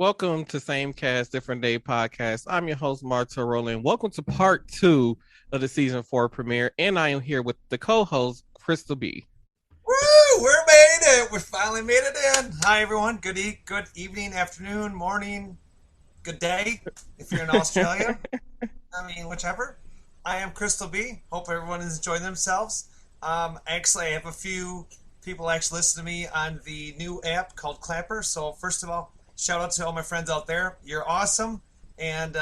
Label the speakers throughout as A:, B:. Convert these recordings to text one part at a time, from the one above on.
A: Welcome to Same Cast, Different Day podcast. I'm your host, Martel, and welcome to part 2 of the season 4 premiere. And I am here with the co-host, Crystal B.
B: Woo! We're made it. We finally made it in. Hi, everyone. Good evening, afternoon, morning, good day. If you're in Australia, whichever. I am Crystal B. Hope everyone is enjoying themselves. Actually, I have a few people actually listen to me on the new app called Clapper. So first of all, shout out to all my friends out there. You're awesome, and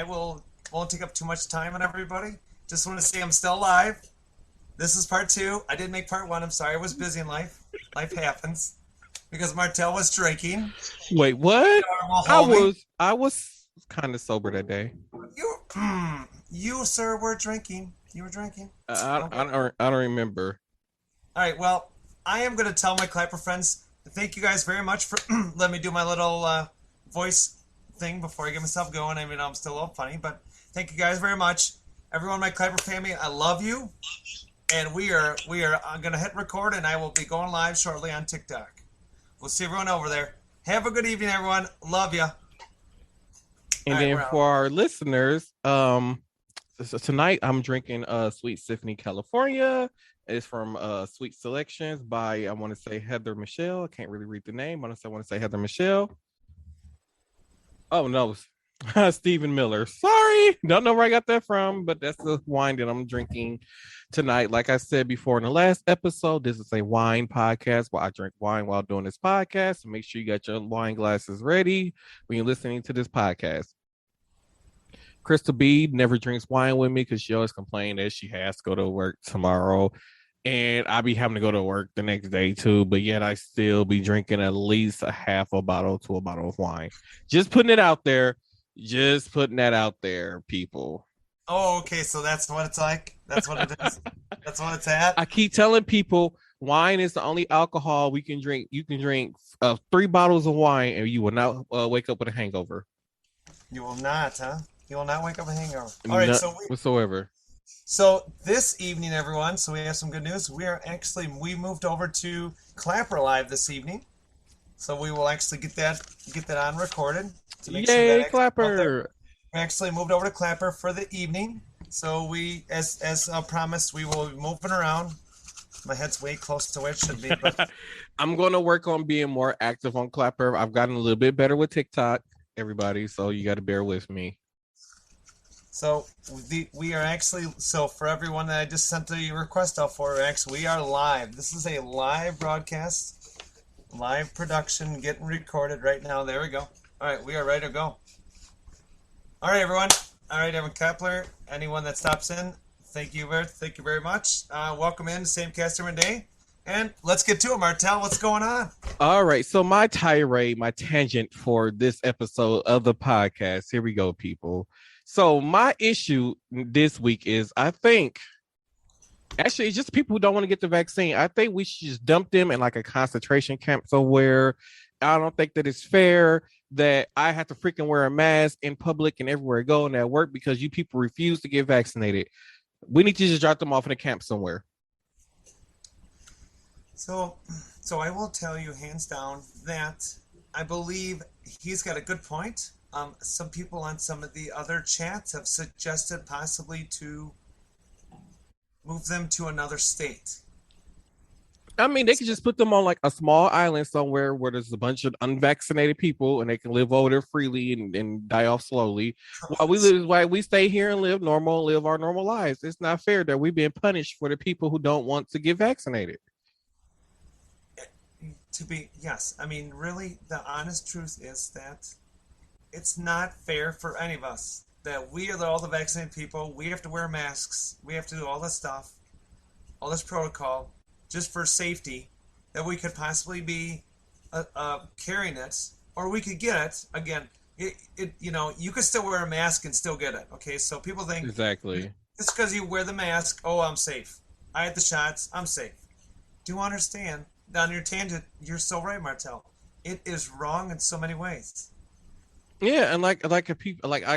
B: won't take up too much time on everybody. Just want to say I'm still alive. This is part 2. I didn't make part 1. I'm sorry. I was busy in life. Life happens. Because Martel was drinking.
A: Wait, what? I was kind of sober that day.
B: You, sir, were drinking. You were drinking.
A: I don't remember.
B: All right. Well, I am going to tell my Clapper friends. Thank you guys very much for letting me do my little voice thing before I get myself going. I mean, I'm still a little funny, but thank you guys very much. Everyone in my Clapper family, I love you. And we are going to hit record, and I will be going live shortly on TikTok. We'll see everyone over there. Have a good evening, everyone. Love ya.
A: And then for our listeners, so tonight I'm drinking Sweet Symphony California. It's from Sweet Selections by, I want to say, Heather Michelle. I can't really read the name. I want to say Heather Michelle. Oh, no. Stephen Miller. Sorry. Don't know where I got that from, but that's the wine that I'm drinking tonight. Like I said before in the last episode, this is a wine podcast where I drink wine while doing this podcast. So make sure you got your wine glasses ready when you're listening to this podcast. Crystal B never drinks wine with me because she always complains that she has to go to work tomorrow. And I be having to go to work the next day too, but yet I still be drinking at least a half a bottle to a bottle of wine. Just putting it out there. Just putting that out there, people.
B: Oh, okay. So that's what it's like. That's what it is. That's what it's at.
A: I keep telling people wine is the only alcohol we can drink. You can drink 3 bottles of wine and you will not wake up with a hangover.
B: You will not, huh? You will not wake up with a hangover. All right.
A: Whatsoever.
B: So this evening, everyone, so we have some good news. We moved over to Clapper Live this evening. So we will actually get that on recorded.
A: Yay, Clapper!
B: We actually moved over to Clapper for the evening. So we, as promised, we will be moving around. My head's way close to where it should be. But
A: I'm going to work on being more active on Clapper. I've gotten a little bit better with TikTok, everybody. So you got to bear with me.
B: So we are actually, so for everyone that I just sent the request out for, we are live. This is a live broadcast, live production, getting recorded right now. There we go. All right, we are ready to go. All right, everyone. All right, Evan Kepler, anyone that stops in, thank you very much. Welcome in to Same Cast Different Day. And let's get to it, Martel. What's going on?
A: All right, so my tirade, my tangent for this episode of the podcast, here we go, people. So my issue this week is, I think, actually, it's just people who don't want to get the vaccine. I think we should just dump them in like a concentration camp somewhere. I don't think that it's fair that I have to freaking wear a mask in public and everywhere I go and at work because you people refuse to get vaccinated. We need to just drop them off in a camp somewhere.
B: So I will tell you hands down that I believe he's got a good point. Some people on some of the other chats have suggested possibly to move them to another state.
A: I mean, they could just put them on like a small island somewhere where there's a bunch of unvaccinated people and they can live over there freely and die off slowly. While we stay here and live our normal lives. It's not fair that we're being punished for the people who don't want to get vaccinated.
B: Yes. I mean, really, the honest truth is that it's not fair for any of us that we are all the vaccinated people. We have to wear masks. We have to do all this stuff, all this protocol, just for safety, that we could possibly be carrying it, or we could get it. Again, you could still wear a mask and still get it. Okay, so people think
A: exactly
B: just because you wear the mask, oh, I'm safe. I had the shots, I'm safe. Do you understand? On your tangent, you're so right, Martel. It is wrong in so many ways.
A: Yeah, and I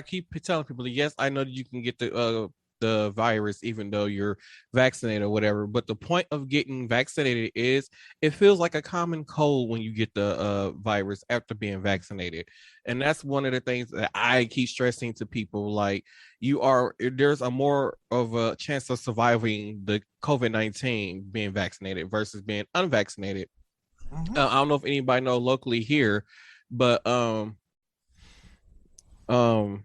A: keep telling people, yes, I know that you can get the the virus, even though you're vaccinated or whatever. But the point of getting vaccinated is it feels like a common cold when you get the virus after being vaccinated. And that's one of the things that I keep stressing to people. Like, there's a more of a chance of surviving the COVID-19 being vaccinated versus being unvaccinated.
B: Mm-hmm.
A: I don't know if anybody know locally here, but um oh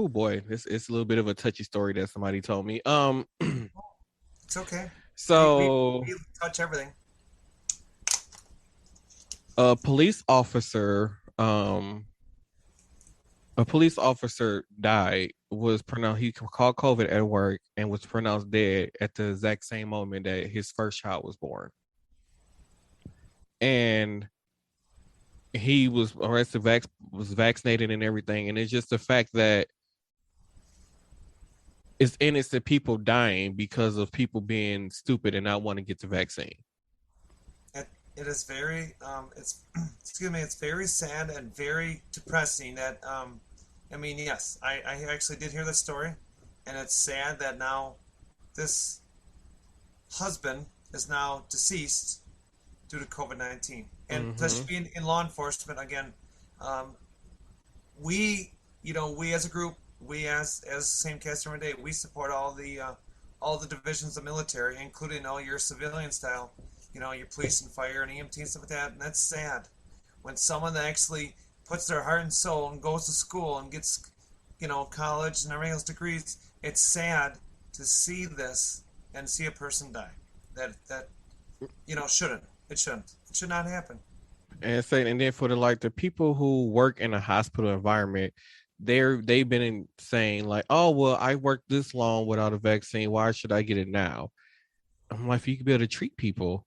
A: boy, it's a little bit of a touchy story that somebody told me.
B: It's okay.
A: So
B: We touch everything.
A: a police officer, a police officer died, was pronounced, he caught COVID at work and was pronounced dead at the exact same moment that his first child was born. And he was arrested, was vaccinated and everything. And it's just the fact that it's innocent people dying because of people being stupid and not wanting to get the vaccine.
B: It is very it's excuse me, it's very sad and very depressing that I mean, yes, I actually did hear the story, and it's sad that now this husband is now deceased due to COVID-19. And
A: Mm-hmm.
B: especially being in law enforcement again, um, we we as a group, we as same cast every day, we support all the divisions of military, including all your civilian style, your police and fire and EMT and stuff like that. And that's sad when someone that actually puts their heart and soul and goes to school and gets college and everything else degrees. It's sad to see this and see a person die. That shouldn't. It should not happen.
A: And saying, and then for the people who work in a hospital environment, they've been saying like, oh well, I worked this long without a vaccine. Why should I get it now? I'm like, if you could be able to treat people,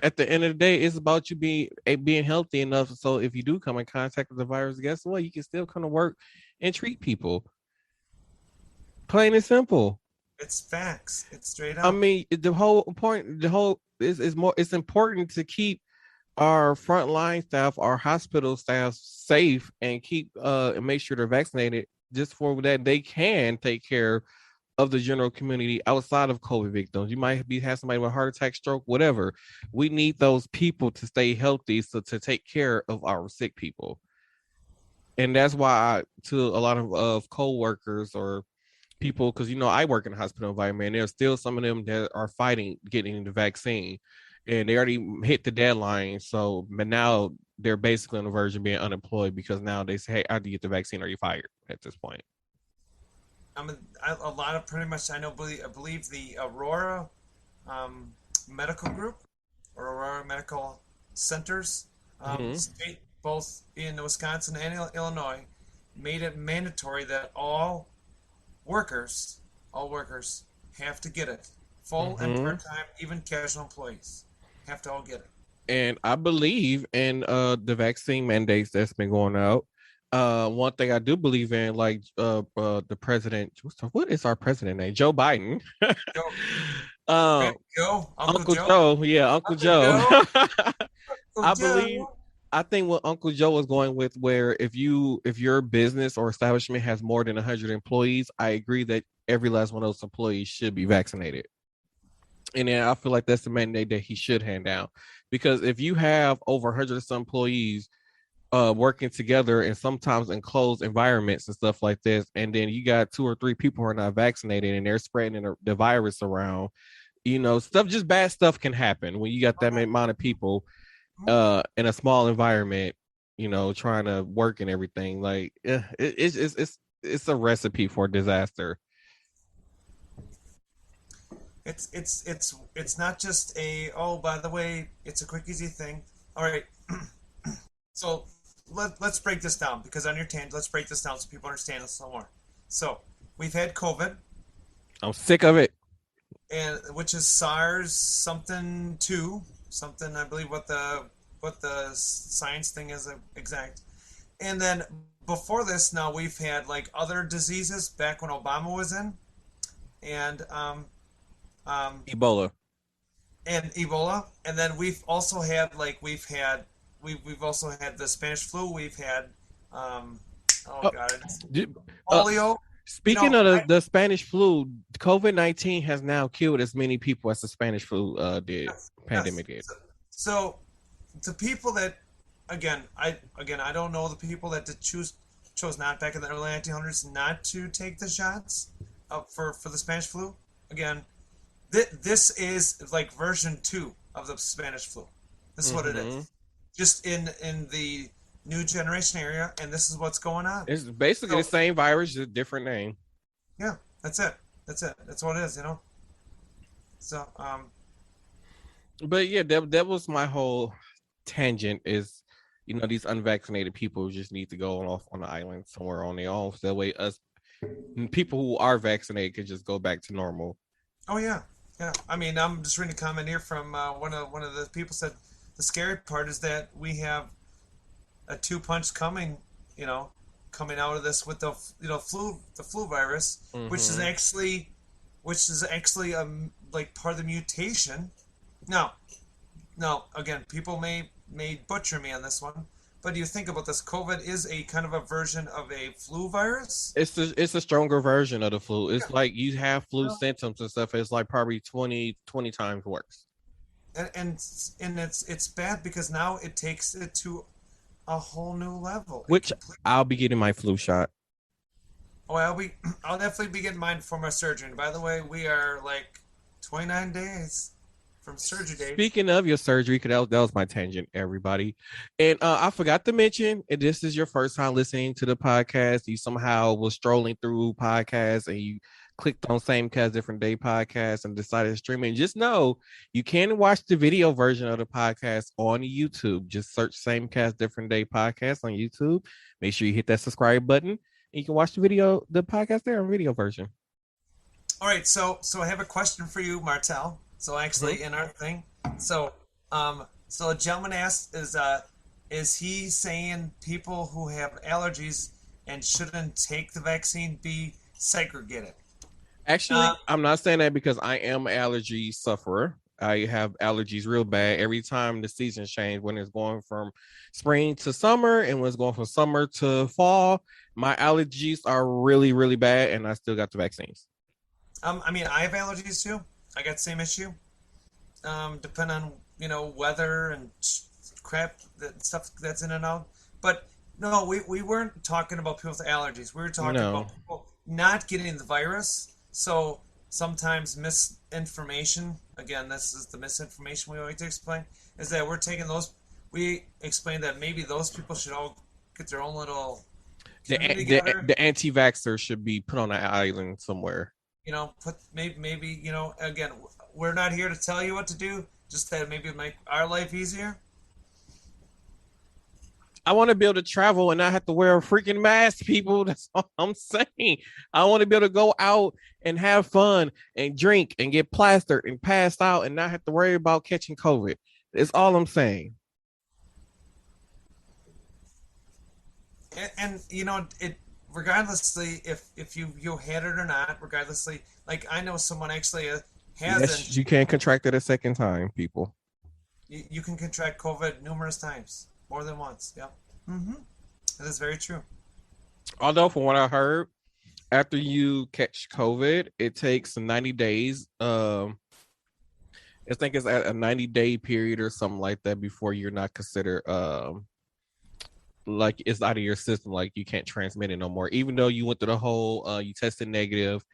A: at the end of the day, it's about you being healthy enough. So if you do come in contact with the virus, guess what? You can still come to work and treat people. Plain and simple.
B: It's facts. It's straight
A: I
B: up.
A: mean, the whole is more. It's important to keep our frontline staff, our hospital staff safe and keep and make sure they're vaccinated. Just for that, they can take care of the general community outside of COVID victims. You might have somebody with a heart attack, stroke, whatever. We need those people to stay healthy, so to take care of our sick people. And that's why to a lot of co-workers or people, because I work in a hospital environment, and there's still some of them that are fighting getting the vaccine, and they already hit the deadline. So, but now they're basically on the verge of being unemployed because now they say, "Hey, either you get the vaccine or you're fired." At this point.
B: A lot of pretty much I believe the Aurora um, Medical Group or Aurora Medical Centers,
A: Mm-hmm.
B: state both in Wisconsin and Illinois, made it mandatory that all workers have to get it. Full and
A: Mm-hmm.
B: part time, even casual employees have to all get it.
A: And I believe in the vaccine mandates that's been going out. One thing I do believe in, like the president, what is our president name? Joe Biden.
B: Joe,
A: uh,
B: Uncle
A: Uncle
B: Joe,
A: Joe, yeah, Uncle
B: Uncle
A: Joe.
B: Joe, Uncle
A: I believe
B: Joe.
A: I think what Uncle Joe was going with, where if your business or establishment has more than 100 employees, I agree that every last one of those employees should be vaccinated. And then I feel like that's the mandate that he should hand down, because if you have over 100 of some employees working together and sometimes in closed environments and stuff like this, and then you got two or three people who are not vaccinated and they're spreading the virus around, stuff, just bad stuff can happen when you got that many amount of people in a small environment, trying to work and everything. Like it's a recipe for disaster.
B: It's not just a, oh, by the way, it's a quick easy thing. All right. So let's break this down, because on your tangent, let's break this down so people understand this a little more. So we've had COVID,
A: I'm sick of it.
B: and which is SARS something two, something, I believe what the science thing is exact. And then before this, now we've had like other diseases back when Obama was in, and um,
A: Ebola.
B: and Ebola, and then we've also had we've also had the Spanish flu. We've had um, oh
A: Oh,
B: god, it's
A: did, uh,
B: polio.
A: Speaking of the Spanish flu, COVID-19 has now killed as many people as the Spanish flu did,
B: yes, yes.
A: pandemic did.
B: So the people that, I don't know the people that did chose not back in the early 1900s not to take the shots for the Spanish flu. Again, this is like version 2 of the Spanish flu. This is what it
A: Mm-hmm.
B: is. Just in the new generation area, and this is what's going on.
A: It's basically the
B: So
A: same virus, just a different name.
B: yeah, that's it. That's it. That's what it is. So
A: But yeah, that was my whole tangent. Is these unvaccinated people just need to go off on the island somewhere on their own. So that way, us people who are vaccinated can just go back to normal.
B: oh yeah, yeah. I mean, I'm just reading a comment here from one of the people said the scary part is that we have a two punch coming. You know, coming out of this with the flu virus, which is
A: Mm-hmm.
B: actually like part of the mutation. Now, now again, people may butcher me on this one, but you think about this, COVID is a kind of a version of a flu virus.
A: It's a stronger version of the flu.
B: Yeah.
A: It's like you have flu
B: Well,
A: symptoms and stuff. It's like probably 20 times worse.
B: and it's bad because now it takes it to a whole new level. It
A: Which
B: complete.
A: I'll be getting my flu shot.
B: Oh, I'll definitely be getting mine for my surgery. And by the way, we are like 29 days from surgery date.
A: Speaking of your surgery, because that was my tangent, everybody. And I forgot to mention, if this is your first time listening to the podcast, you somehow was strolling through podcasts and you clicked on Same Cast Different Day podcast and decided to stream it. Just know you can watch the video version of the podcast on YouTube. Just search Same Cast Different Day podcast on YouTube. Make sure you hit that subscribe button and you can watch the podcast there on video version.
B: All right, so I have a question for you, Martel. So
A: Mhm.
B: actually, in our thing, so a gentleman asked, is he saying people who have allergies and shouldn't take the vaccine be segregated?
A: Actually,
B: Uh,
A: I'm not saying that because I am an allergy sufferer. I have allergies real bad every time the seasons change when it's going from spring to summer and when it's going from summer to fall. My allergies are really, really bad, and I still got the vaccines.
B: I mean, I have allergies too. I got the same issue. Depend on weather and crap that stuff that's in and out. But no, we weren't talking about people with allergies. We were talking
A: No,
B: about people not getting the virus. So sometimes misinformation. Again, this is the misinformation we like to explain. Is that we're taking those. We explained that maybe those people should all get their own little
A: the
B: community
A: the
B: together.
A: the anti-vaxxers should be put on an island somewhere.
B: Put maybe again, we're not here to tell you what to do. Just that maybe make our life easier.
A: I want to be able to travel and not have to wear a freaking mask, people. That's all I'm saying. I want to be able to go out and have fun and drink and get plastered and passed out and not have to worry about catching COVID. That's all I'm saying.
B: And it regardlessly if you had it or not, regardlessly, like I know someone actually
A: Yes,
B: hasn't.
A: you can't contract it a second time, people.
B: You can contract COVID numerous times, more than once. Yep. Mm-hmm. That is very true.
A: Although, from what I heard, after you catch COVID, it takes 90 days. I think it's at a 90-day period or something like that before you're not considered like it's out of your system, like you can't transmit it no more. Even though you went through the whole you tested negative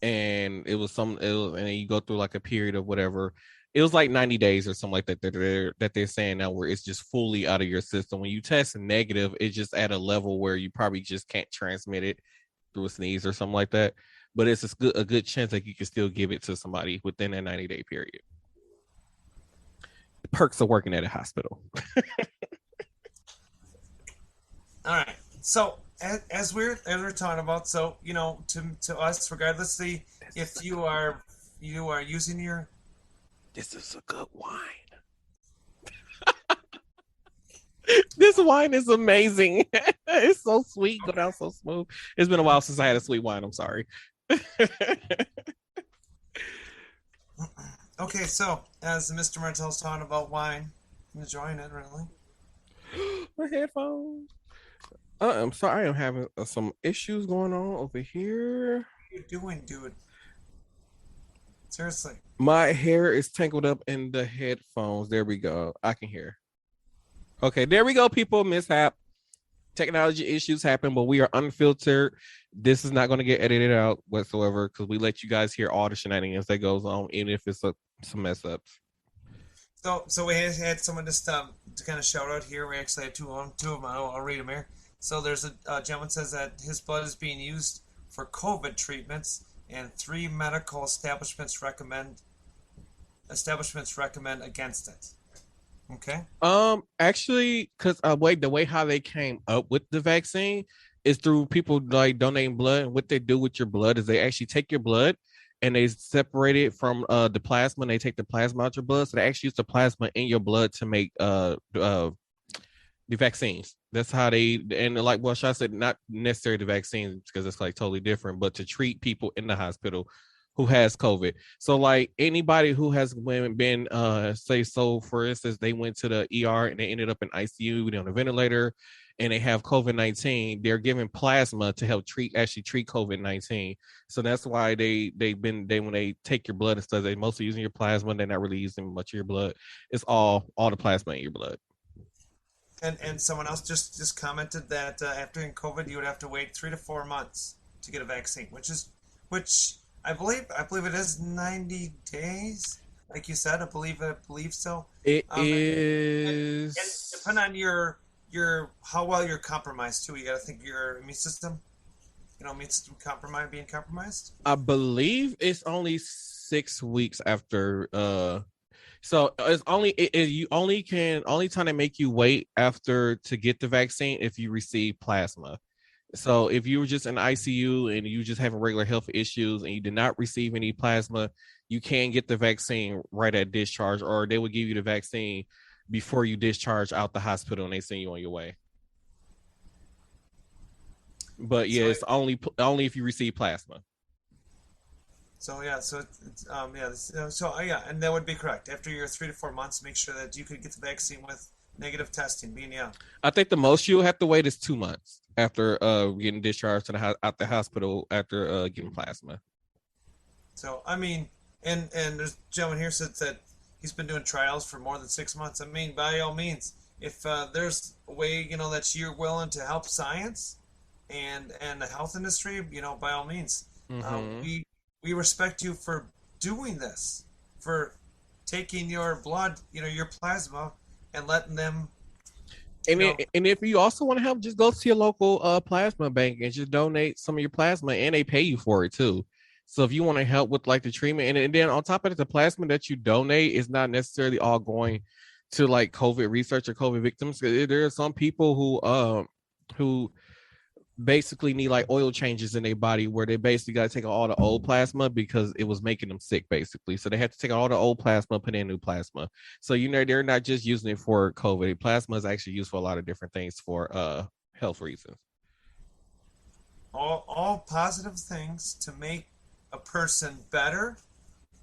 A: and and then you go through like a period of whatever. It was like 90 days or something like that they're saying now where it's just fully out of your system. When you test negative, it's just at a level where you probably just can't transmit it through a sneeze or something like that. But it's a good chance that you can still give it to somebody within that 90-day period. The perks of working at a hospital.
B: All right. So as we're talking about, so to us, regardlessly, if you are using your.
A: This is a good wine. This wine is amazing. It's so sweet, go down so smooth. It's been a while since I had a sweet wine. I'm sorry.
B: Okay, so as Mr. Martell's talking about wine, I'm enjoying it really.
A: My headphones. I'm sorry, I am having some issues going on over here.
B: What are you doing, dude? Seriously.
A: My hair is tangled up in the headphones. There we go. I can hear. Okay, there we go, people. Mishap. Technology issues happen, but we are unfiltered. This is not going to get edited out whatsoever because we let you guys hear all the shenanigans that goes on, even if it's some mess ups.
B: So we had someone just to kind of shout out here. We actually had two of them. I'll read them here. So there's a gentleman says that his blood is being used for COVID treatments, and three medical establishments recommend against it. Okay.
A: Actually, because wait, the way how they came up with the vaccine is through people like donating blood. And what they do with your blood is they actually take your blood and they separate it from the plasma. And they take the plasma out your blood, so they actually use the plasma in your blood to make the vaccines. That's how they and like well, I said not necessarily the vaccines because it's like totally different, but to treat people in the hospital who has COVID. So like anybody who has been say so for instance, they went to the ER and they ended up in ICU, on a ventilator and they have COVID-19, they're given plasma to help treat COVID-19. So that's why they when they take your blood and stuff, they mostly using your plasma, they're not really using much of your blood. It's all the plasma in your blood.
B: And someone else just commented that after in COVID you would have to wait 3 to 4 months to get a vaccine, which I believe it is 90 days, like you said. I believe so.
A: It
B: And
A: is
B: depend on your how well you're compromised too. You got to think your immune system, immune system being compromised.
A: I believe it's only 6 weeks after so it's only you only time they make you wait after to get the vaccine if you receive plasma. So if you were just in ICU and you just having regular health issues and you did not receive any plasma, you can get the vaccine right at discharge, or they would give you the vaccine before you discharge out the hospital and they send you on your way. But yeah,
B: So
A: it's only if you receive plasma.
B: So yeah, so yeah, yeah, and that would be correct. After your 3 to 4 months, make sure that you could get the vaccine with negative testing. Being yeah.
A: I think the most you'll have to wait is 2 months after getting discharged to out the hospital after getting plasma.
B: So I mean, and there's a gentleman here said that he's been doing trials for more than 6 months. I mean, by all means, if there's a way that you're willing to help science and the health industry, by all means,
A: Mm-hmm.
B: we respect you for doing this, for taking your blood, your plasma, and letting them, you know,
A: And if you also want to help, just go to your local plasma bank and just donate some of your plasma, and they pay you for it too. So if you want to help with like the treatment, and then on top of it, the plasma that you donate is not necessarily all going to like COVID research or COVID victims. There are some people who basically need like oil changes in their body where they basically got to take all the old plasma because it was making them sick basically, so they had to take all the old plasma, put in new plasma. So they're not just using it for COVID. Plasma is actually used for a lot of different things for health reasons.
B: all positive things to make a person better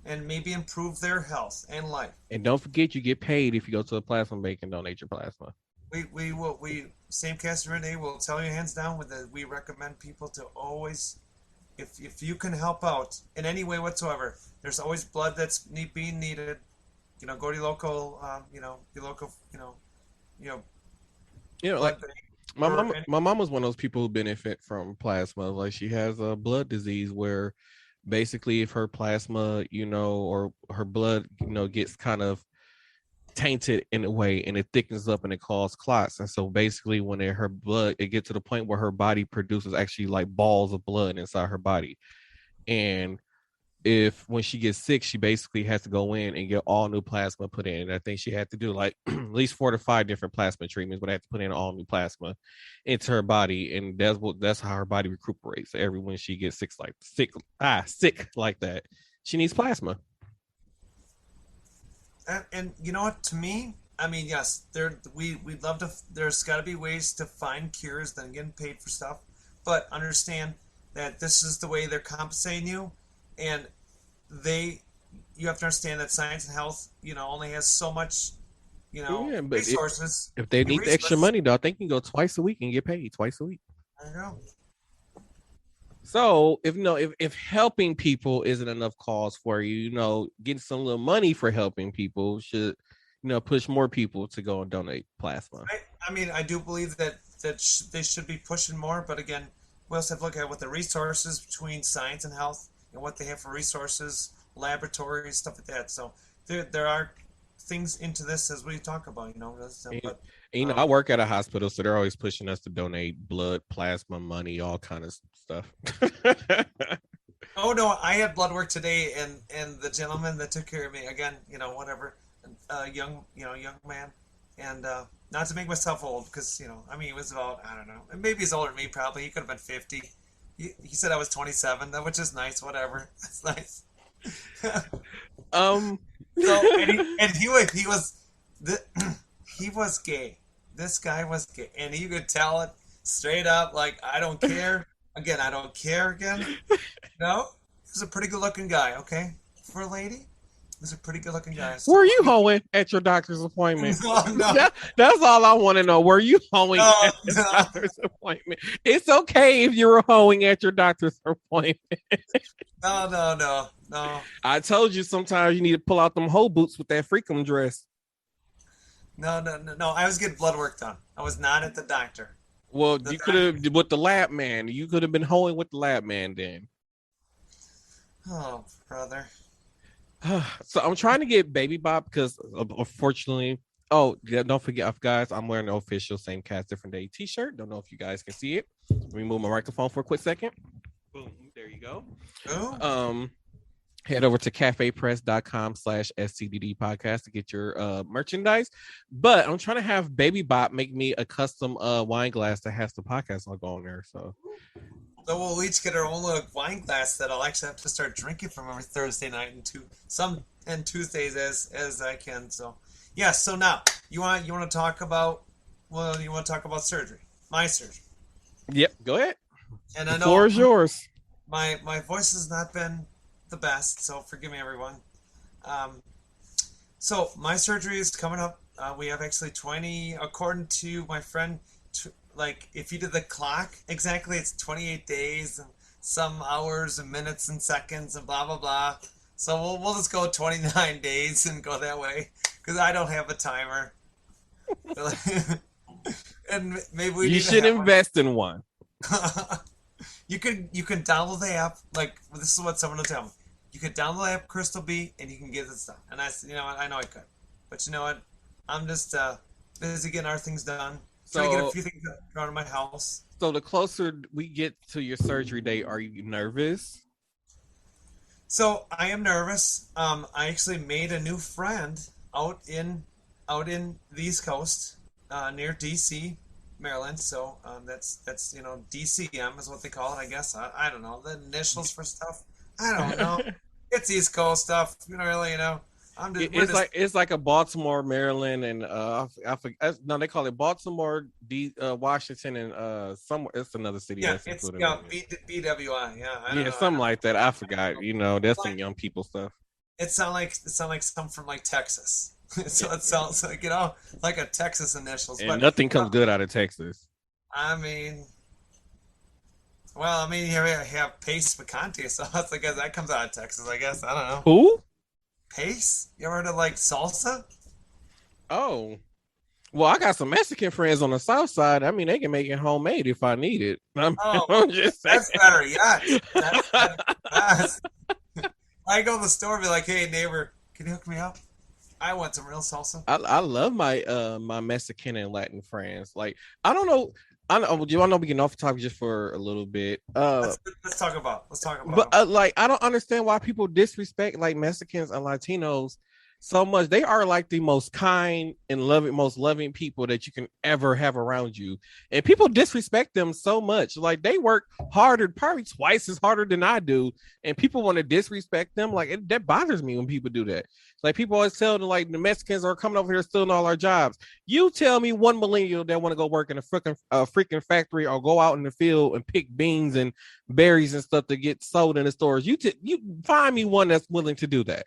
B: and maybe improve their health and life.
A: And don't forget, you get paid if you go to a plasma bank and donate your plasma.
B: We same cast Renee will tell you hands down with that we recommend people to always, if you can help out in any way whatsoever, there's always blood that's being needed. Go to your local, your local,
A: Like
B: blood bank
A: my
B: or
A: mom, my mom was one of those people who benefit from plasma. Like she has a blood disease where basically if her plasma, or her blood, gets kind of tainted in a way and it thickens up and it causes clots. And so basically when her blood, it gets to the point where her body produces actually like balls of blood inside her body. And if when she gets sick, she basically has to go in and get all new plasma put in. And I think she had to do like at least 4 to 5 different plasma treatments, but I had to put in all new plasma into her body. And that's how her body recuperates. Every when she gets sick like that, she needs plasma.
B: and you know what? To me, I mean, yes, we'd love to. There's got to be ways to find cures than getting paid for stuff, but understand that this is the way they're compensating you, and they you have to understand that science and health, only has so much
A: Yeah, but
B: resources.
A: if they
B: New
A: need the extra
B: resources.
A: money, though, they can go twice a week and get paid twice a week.
B: I know.
A: So if helping people isn't enough cause for you, getting some little money for helping people should, push more people to go and donate plasma.
B: I mean, I do believe that they should be pushing more, but again, we also have to look at what the resources between science and health and what they have for resources, laboratories, stuff like that. So there are things into this as we talk about,
A: And,
B: but
A: I work at a hospital, so they're always pushing us to donate blood, plasma, money, all kind of stuff.
B: oh no, I had blood work today, and the gentleman that took care of me again, whatever, young man, and not to make myself old because I mean, he was about, I don't know, maybe he's older than me, probably he could have been 50. He said I was 27, which is nice, whatever. That's nice.
A: um,
B: So he was the, he was gay. This guy was gay, and you could tell it straight up. Like, I don't care. Again, I don't care. Again, no. He was a pretty good looking guy. Okay, for a lady, he was a pretty good looking guy. So,
A: were you hoeing at your doctor's appointment?
B: no,
A: That's all I want to know. Were you hoeing
B: no,
A: at your
B: no,
A: doctor's appointment? It's okay if you were hoeing at your doctor's appointment.
B: no, no, no, no,
A: I told you sometimes you need to pull out them hoe boots with that freakum dress.
B: no, no, no, no. I was getting blood work done. I was not at the doctor.
A: Well,
B: The
A: you could have
B: doctor.
A: with the lab man. You could have been hoeing with the lab man then.
B: Oh, brother.
A: So I'm trying to get Baby Bop because unfortunately, oh yeah, don't forget, guys, I'm wearing the official Same Cast Different Day T-shirt. Don't know if you guys can see it. Let me move my microphone for a quick second. Boom, there you go.
B: Oh,
A: Head over to cafepress.com/SCDD podcast to get your merchandise. But I'm trying to have Baby Bop make me a custom wine glass that has the podcast logo on there. So
B: we'll each get our own little wine glass that I'll actually have to start drinking from every Thursday night and Tuesdays as I can. So yeah. So now you want to talk about, well, you want to talk about surgery, my surgery,
A: yep, go ahead.
B: and
A: The
B: I
A: floor
B: know
A: is yours.
B: my voice has not been the best, so forgive me, everyone. Um, so my surgery is coming up. We have actually 20, according to my friend. Like, if you did the clock exactly, it's 28 days and some hours and minutes and seconds and blah blah blah. So we'll just go 29 days and go that way because I don't have a timer. And maybe we
A: You
B: need to
A: should
B: have one.
A: invest in one.
B: You can download the app. Like, this is what someone will tell me. You could download the app Crystal B and you can get this done. And I said, you know what? I know I could, but you know what? I'm just busy getting our things done. Trying to get a
A: So
B: few things around my house.
A: so the closer we get to your surgery date, are you nervous?
B: So I am nervous. I actually made a new friend out in the East Coast, near DC, Maryland. So that's DCM is what they call it. I guess I don't know the initials for stuff. I don't know. It's East Coast stuff. Really, I'm just we're
A: It's
B: just
A: like a Baltimore, Maryland, and no, they call it Baltimore, Washington, and somewhere it's another city
B: yeah.
A: that's
B: It's
A: included
B: yeah,
A: in it.
B: BWI. Yeah, I don't
A: Yeah,
B: know.
A: something like that. I forgot. That's some
B: Like
A: young people stuff.
B: it sound like some from like Texas.
A: Yeah,
B: So it
A: yeah.
B: sounds like like a Texas initials.
A: And
B: But
A: nothing
B: no,
A: comes good out of Texas.
B: I mean, well, I mean, here we have Pace Picante, so I guess that comes out of Texas. I guess I don't know.
A: Who?
B: Pace? You ever heard of like salsa?
A: Oh, well, I got some Mexican friends on the south side. I mean, they can make it homemade if I need it.
B: Oh,
A: I'm just saying.
B: that's better yet. That's better. Yes. I go to the store and be like, "Hey, neighbor, can you hook me up? I want some real salsa."
A: I love my Mexican and Latin friends. Like I don't know. I know. Do you want to be getting off topic just for a little bit?
B: Let's talk about
A: But
B: them.
A: like I don't understand why people disrespect like Mexicans and Latinos so much. They are like the most kind and most loving people that you can ever have around you, and people disrespect them so much. Like they work harder, probably twice as harder than I do, and people want to disrespect them. Like that bothers me when people do that. Like people always tell them like the Mexicans are coming over here stealing all our jobs. You tell me one millennial that want to go work in a freaking factory or go out in the field and pick beans and berries and stuff to get sold in the stores. You find me one that's willing to do that.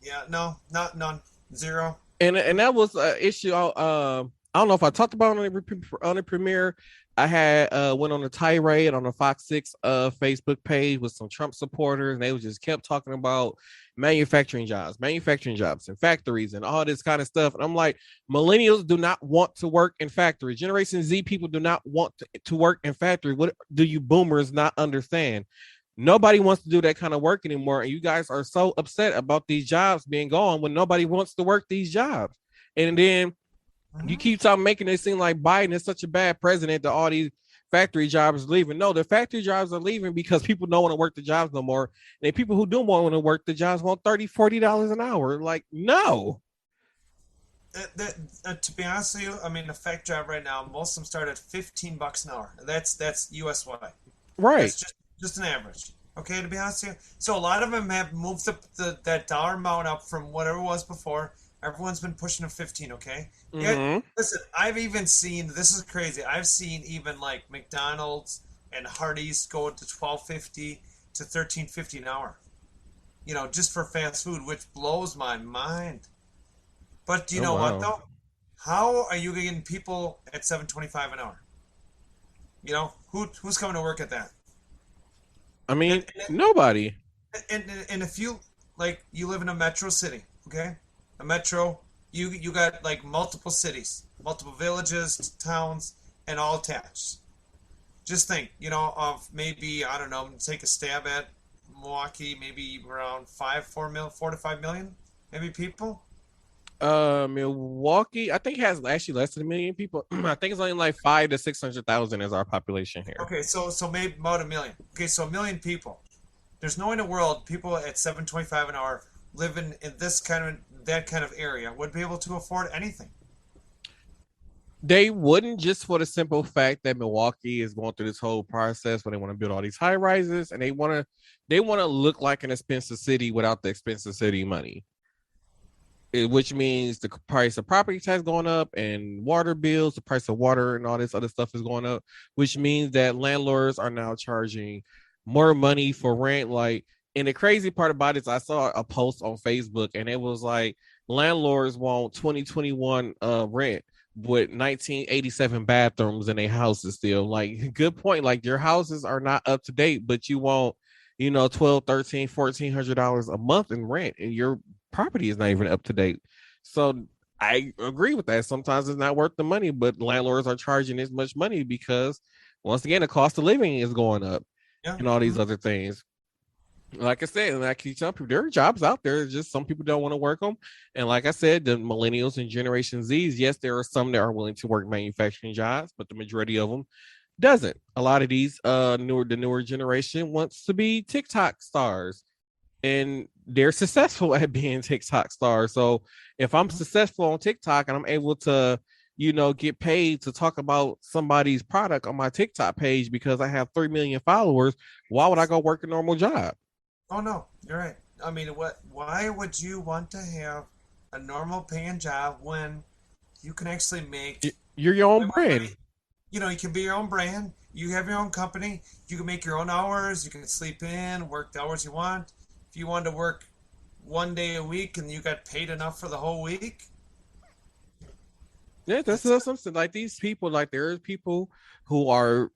B: Yeah, no, not none, zero.
A: and that was an issue. I don't know if I talked about it on the premiere. I had went on a tirade on the Fox 6 Facebook page with some Trump supporters, and they just kept talking about manufacturing jobs, and factories, and all this kind of stuff. And I'm like, millennials do not want to work in factories. Generation Z people do not want to work in factories. What do you boomers not understand? Nobody wants to do that kind of work anymore. And you guys are so upset about these jobs being gone when nobody wants to work these jobs. And then you
B: Mhm.
A: keep on making it seem like Biden is such a bad president that all these factory jobs are leaving. No, the factory jobs are leaving because people don't want to work the jobs no more. And people who do want to work the jobs want $30, $40 an hour. Like, no.
B: To be honest with you, I mean, a fake job right now, most of them start at $15 an hour. That's USY.
A: Right.
B: That's just an average. Okay, to be honest with you. So a lot of them have moved that dollar amount up from whatever it was before. Everyone's been pushing to 15. Okay. Yeah.
A: Mm-hmm.
B: Listen, I've even seen, this is crazy. I've seen even like McDonald's and Hardee's go to 12.50 to 13.50 an hour. Just for fast food, which blows my mind. But do you
A: Oh,
B: know what
A: wow.
B: though? How are you getting people at 7.25 an hour? Who's coming to work at that?
A: I
B: And
A: mean,
B: and,
A: nobody.
B: and if you like, you live in a metro city, okay? A metro, you got like multiple cities, multiple villages, towns, and all attached. Just think, of maybe, I don't know, take a stab at Milwaukee, maybe around 4 to 5 million, maybe people.
A: Milwaukee, I think has actually less than 1 million people. I think it's only like 5 to 600,000 is our population here.
B: Okay, so maybe about a million. Okay, so a million people. There's no way in the world people at 7.25 an hour living in this kind of that kind of area would be able to afford anything.
A: They wouldn't, just for the simple fact that Milwaukee is going through this whole process where they want to build all these high rises, and they want to look like an expensive city without the expensive city money. Which means the price of property tax going up, and water bills, the price of water and all this other stuff is going up, which means that landlords are now charging more money for rent. Like, and the crazy part about it is I saw a post on Facebook, and it was like landlords want 2021 rent with 1987 bathrooms in their houses still. Like, good point. Like, your houses are not up to date, but you want, 12, 13, $1,400 a month in rent, and your property is not even up to date. So I agree with that. Sometimes it's not worth the money, but landlords are charging as much money because, once again, the cost of living is going up
B: Yeah.
A: and all these
B: Mhm.
A: other things. Like I said, and I keep telling people, there are jobs out there. It's just some people don't want to work them. And like I said, the millennials and Generation Zs, yes, there are some that are willing to work manufacturing jobs, but the majority of them doesn't. A lot of these newer generation wants to be TikTok stars, and they're successful at being TikTok stars. So if I'm
B: Mhm.
A: successful on TikTok and I'm able to, get paid to talk about somebody's product on my TikTok page because I have 3 million followers, why would I go work a normal job?
B: Oh no, you're right. I mean, what? Why would you want to have a normal paying job when you can actually make
A: You're your
B: way
A: own
B: more
A: brand.
B: money? You can be your own brand. You have your own company. You can make your own hours. You can sleep in, work the hours you want. If you want to work one day a week and you got paid enough for the whole week,
A: Yeah,
B: that's it.
A: something like these people. Like, there's people who are,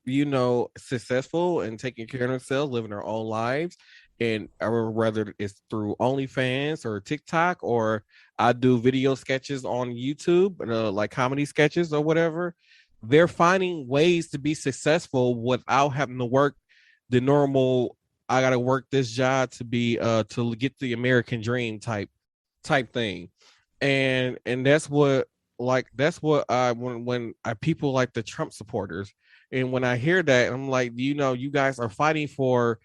A: successful and taking care of themselves, living their own lives, and or whether it's through OnlyFans or TikTok, or I do video sketches on YouTube, like comedy sketches or whatever. They're finding ways to be successful without having to work the normal. I got to work this job to be to get the American dream type thing, and that's what I when I people like the Trump supporters, and when I hear that, I'm like, you guys are fighting for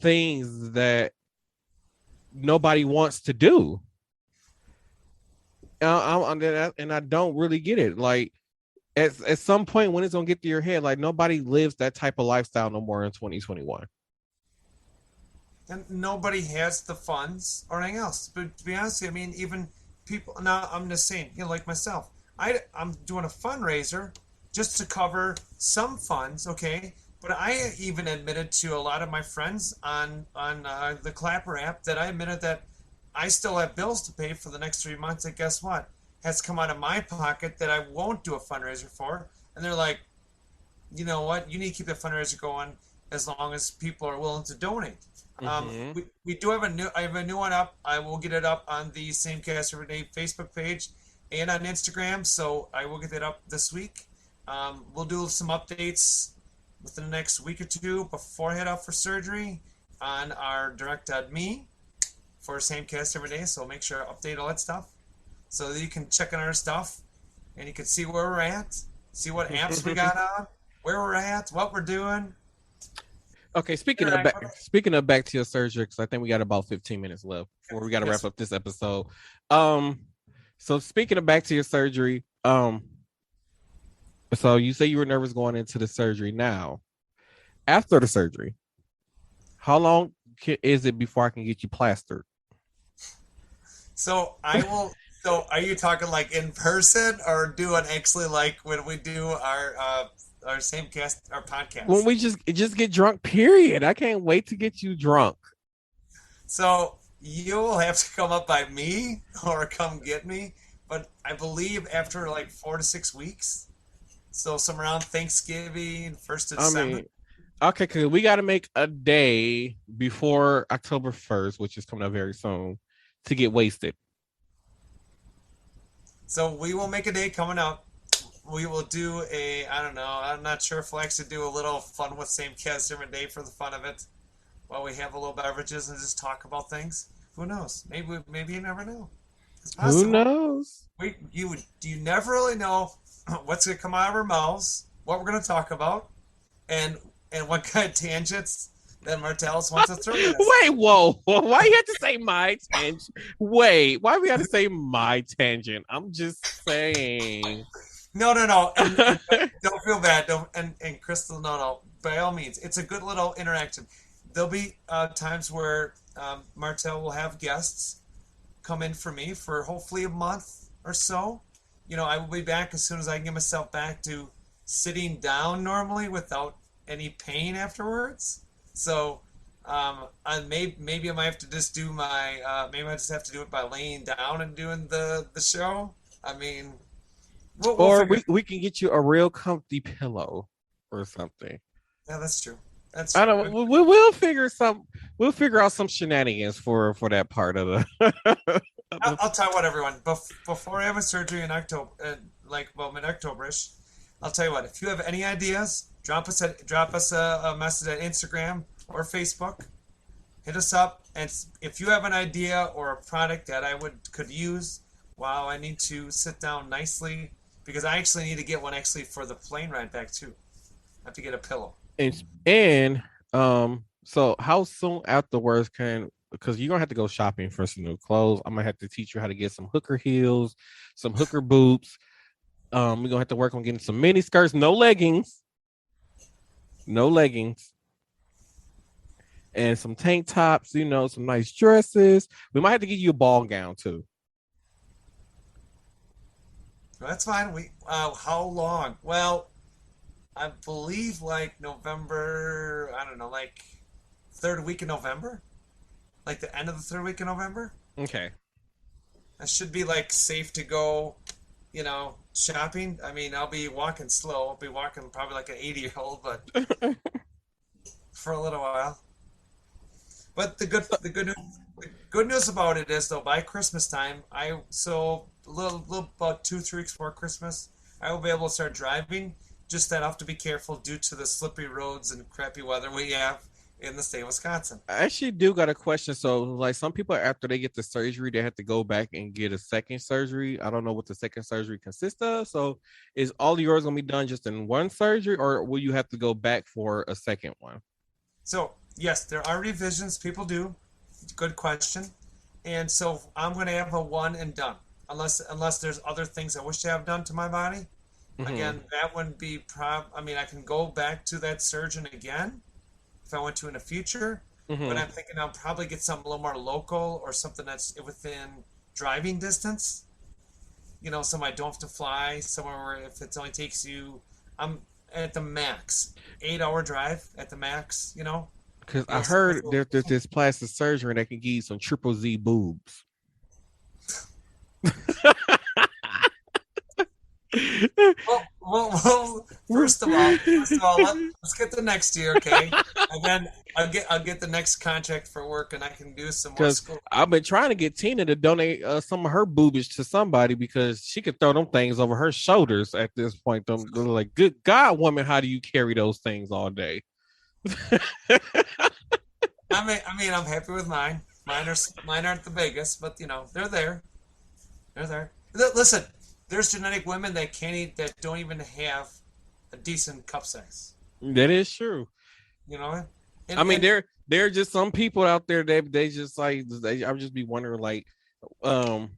A: things that nobody wants to do. And I don't really get it. Like, at some point, when it's gonna get to your head, like, nobody lives that type of lifestyle no more in 2021.
B: And nobody has the funds or anything else. But to be honest, I mean, even people. Now, I'm just saying, like myself, I'm doing a fundraiser just to cover some funds, okay. But I even admitted to a lot of my friends on the Clapper app that I admitted that I still have bills to pay for the next 3 months. And guess what? has come out of my pocket that I won't do a fundraiser for. And they're like, you know what? You need to keep the fundraiser going as long as people are willing to donate.
A: Mm-hmm.
B: We do have I have a new one up. I will get it up on the Same Cast Every Day Facebook page and on Instagram. So I will get that up this week. We'll do some updates within the next week or two before I head out for surgery on our direct.me for Same Cast Every Day. So make sure I update all that stuff so that you can check on our stuff and you can see where we're at, see what apps we got on, where we're at, what we're doing.
A: Okay,
B: Interact with us.
A: speaking of back to your surgery, because I think we got about 15 minutes left before we got to wrap
B: Yes.
A: up this episode. Um, so speaking of back to your surgery, so you say you were nervous going into the surgery. Now, after the surgery, how long is it before I can get you plastered?
B: So I will. So are you talking like in person or doing actually like when we do our same cast our
A: When
B: podcast?
A: we just get drunk, period. I can't wait to get you drunk.
B: So you will have to come up by me or come get me. But I believe after like 4 to 6 weeks, so some around Thanksgiving, first of
A: I
B: December.
A: mean, okay, cause we got to make a day before October 1st, which is coming up very soon, to get wasted.
B: So we will make a day coming up. We will do a, I don't know, I'm not sure if we'll actually do a little fun with same cast different day for the fun of it while we have a little beverages and just talk about things. Who knows? Maybe you never know. It's
A: Who
B: possible.
A: knows?
B: You never really know what's gonna come out of our mouths, what we're gonna talk about, and what kind of tangents that Martellus wants to throw at us.
A: Wait, whoa, why you have to say my tangent? Wait, why we have to say my tangent? I'm just saying.
B: No, no, no, and don't feel bad. Don't and Crystal, no, no. By all means, it's a good little interaction. There'll be times where Martel will have guests come in for me for hopefully a month or so. You know, I will be back as soon as I can get myself back to sitting down normally without any pain afterwards. So, maybe I might have to just do my maybe I just have to do it by laying down and doing the show. I mean, we'll
A: Or
B: figure.
A: we can get you a real comfy pillow or something.
B: Yeah, that's true. That's
A: I
B: true.
A: don't. We'll figure some. We'll figure out some shenanigans for that part of the. of the
B: I'll tell you what, everyone. Before I have a surgery in October, well, mid-Octoberish, I'll tell you what. If you have any ideas, drop us a message at Instagram or Facebook. Hit us up, and if you have an idea or a product that I could use, wow, I need to sit down nicely because I actually need to get one actually for the plane ride back too. I have to get a pillow.
A: and so how soon afterwards can, because you're gonna have to go shopping for some new clothes. I'm gonna have to teach you how to get some hooker heels, some hooker boots. We're gonna have to work on getting some mini skirts, no leggings, no leggings, and some tank tops, some nice dresses. We might have to get you a ball gown too.
B: That's fine. How long? Well, I believe like November. I don't know, like third week in November, like the end of the third week in November.
A: Okay.
B: I should be like safe to go, shopping. I mean, I'll be walking slow. I'll be walking probably like an 80-year-old, but for a little while. But the good news about it is though, by Christmas time, a little about 2 3 weeks before Christmas, I will be able to start driving. Just that I have to be careful due to the slippery roads and crappy weather we have in the state of Wisconsin.
A: I actually do got a question. So, like, some people after they get the surgery, they have to go back and get a second surgery. I don't know what the second surgery consists of. So, is all of yours gonna be done just in one surgery, or will you have to go back for a second one?
B: So yes, there are revisions. People do. Good question. And so I'm going to have a one and done, unless there's other things I wish to have done to my body.
A: Mm-hmm.
B: Again, that wouldn't be I mean, I can go back to that surgeon again if I want to in the future. But
A: Mm-hmm.
B: I'm thinking I'll probably get something a little more local or something that's within driving distance. Somewhere I don't have to fly. Somewhere where if it only takes you, I'm at the max 8 hour drive at the max.
A: Because I
B: Yes.
A: heard there's this plastic surgery that can give you some triple Z boobs.
B: Well, first of all, let's get the next year, okay? And then I'll get the next contract for work, and I can do some more
A: Because
B: school.
A: I've been trying to get Tina to donate some of her boobage to somebody because she could throw them things over her shoulders at this point. They're like, good God, woman, how do you carry those things all day?
B: I'm happy with mine. Mine aren't the biggest, but they're there. They're there. Listen, there's genetic women that can't eat, that don't even have a decent cup size.
A: That is true.
B: You know,
A: I mean, there are just some people out there that they just like I would just be wondering um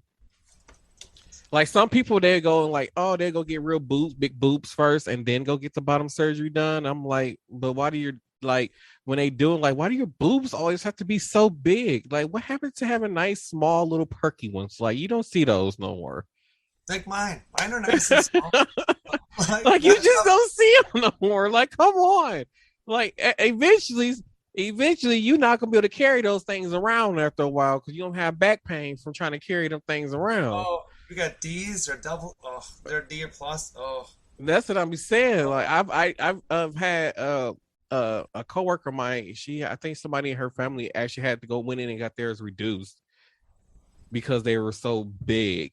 A: like some people they go and like, oh, they go get real boobs, big boobs first, and then go get the bottom surgery done. I'm like, but why do you like when they do it, like why do your boobs always have to be so big? Like what happened to having nice, small, little perky ones? Like you don't see those no more.
B: like mine. Mine are nice and small.
A: Like you just don't see them no more. Like come on. Like eventually you're not gonna be able to carry those things around after a while because you don't have back pain from trying to carry them things around.
B: Oh, you got D's or double? Oh, they're D or plus. Oh,
A: That's what I'm saying. Like I've had a coworker of mine. I think somebody in her family actually had to go in and got theirs reduced because they were so big.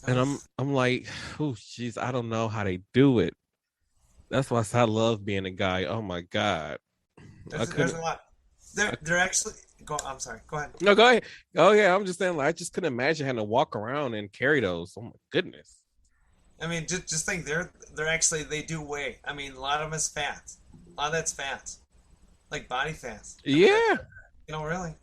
A: And I'm like, oh jeez, I don't know how they do it. That's why I love being a guy. Oh my God.
B: there's a lot. They're actually. I'm sorry. Go ahead.
A: No, go ahead. Oh yeah, I'm just saying. Like, I just couldn't imagine having to walk around and carry those. Oh my goodness.
B: I mean, just think they're actually, they do weigh. I mean, a lot of them is fat. A lot of that's fat, like body fat.
A: Yeah.
B: Really.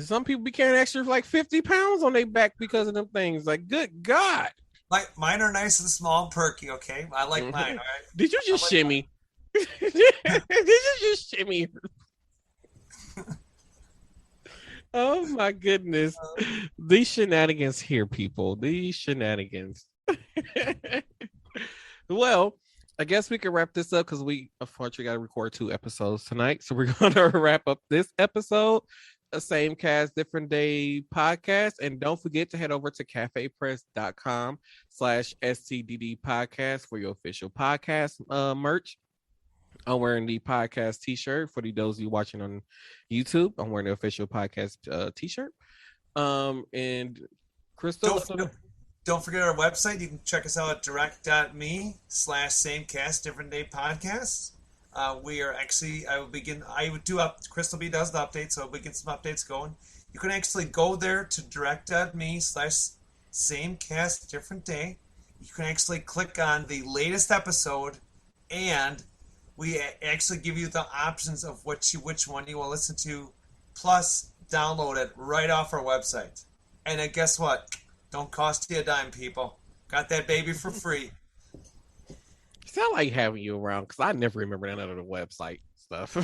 A: Some people be carrying extra like 50 pounds on their back because of them things. Like, good God.
B: Like mine are nice and small and perky. Okay, I like mine. All right.
A: Did you just shimmy? Did you just shimmy? Oh my goodness. These shenanigans here, people. These shenanigans. Well, I guess we can wrap this up because we unfortunately got to record 2 episodes tonight. So we're going to wrap up this episode. The Same Cast, Different Day podcast. And don't forget to head over to cafepress.com/STDD podcast for your official podcast merch. I'm wearing the podcast t-shirt for those of you watching on YouTube. I'm wearing the official podcast t-shirt. And Crystal,
B: don't forget our website. You can check us out at direct.me/samecast different day podcast. We are actually, Crystal B does the update, so we get some updates going. You can actually go there to direct.me/samecast different day. You can actually click on the latest episode, and we actually give you the options of which one you will listen to, plus download it right off our website. And then guess what? Don't cost you a dime, people. Got that baby for free.
A: It's not like having you around because I never remember none of the website stuff.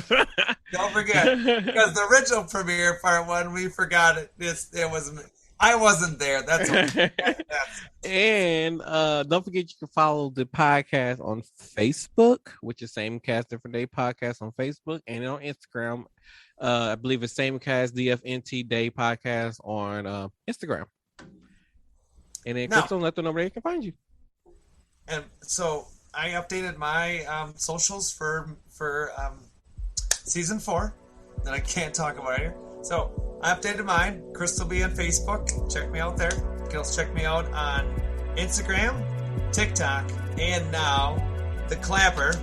B: Don't forget, because the original premiere part 1, we forgot it. I wasn't there. That's okay.
A: And don't forget you can follow the podcast on Facebook, which is Same Cast Different Day podcast on Facebook, and on Instagram. I believe it's Same Cast DFNT Day podcast on Instagram. And then Crystal, let them know where they can find you.
B: And so I updated my socials for season 4 that I can't talk about here. So I updated mine. Crystal B on Facebook. Check me out there. You can also check me out on Instagram, TikTok, and now the Clapper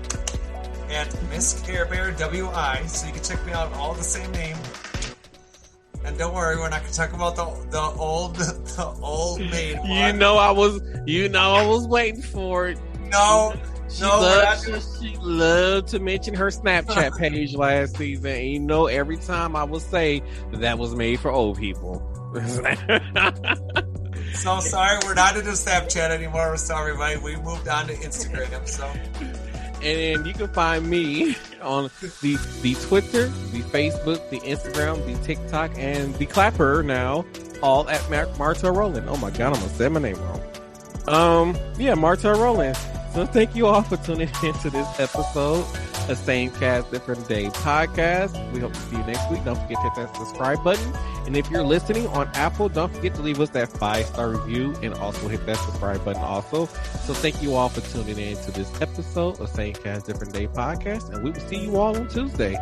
B: at Miss Care Bear WI. So you can check me out all the same name. And don't worry, we're not going to talk about the old maid one.
A: You know I was waiting for it.
B: No,
A: she loved to mention her Snapchat page last season. And you know, every time I would say that was made for old people.
B: So sorry, we're not into Snapchat anymore. We're sorry, everybody. We moved on to Instagram. So.
A: And then you can find me on the Twitter, the Facebook, the Instagram, the TikTok, and the Clapper now, all at Martel Roland. Oh my God, I'm gonna say my name wrong. Martel Roland. So thank you all for tuning into this episode of Same Cast Different Day podcast. We hope to see you next week. Don't forget to hit that subscribe button And if you're listening on Apple, don't forget to leave us that 5-star review and also hit that subscribe button also. So thank you all for tuning in to this episode of Same Cast Different Day podcast. And we will see you all on Tuesday.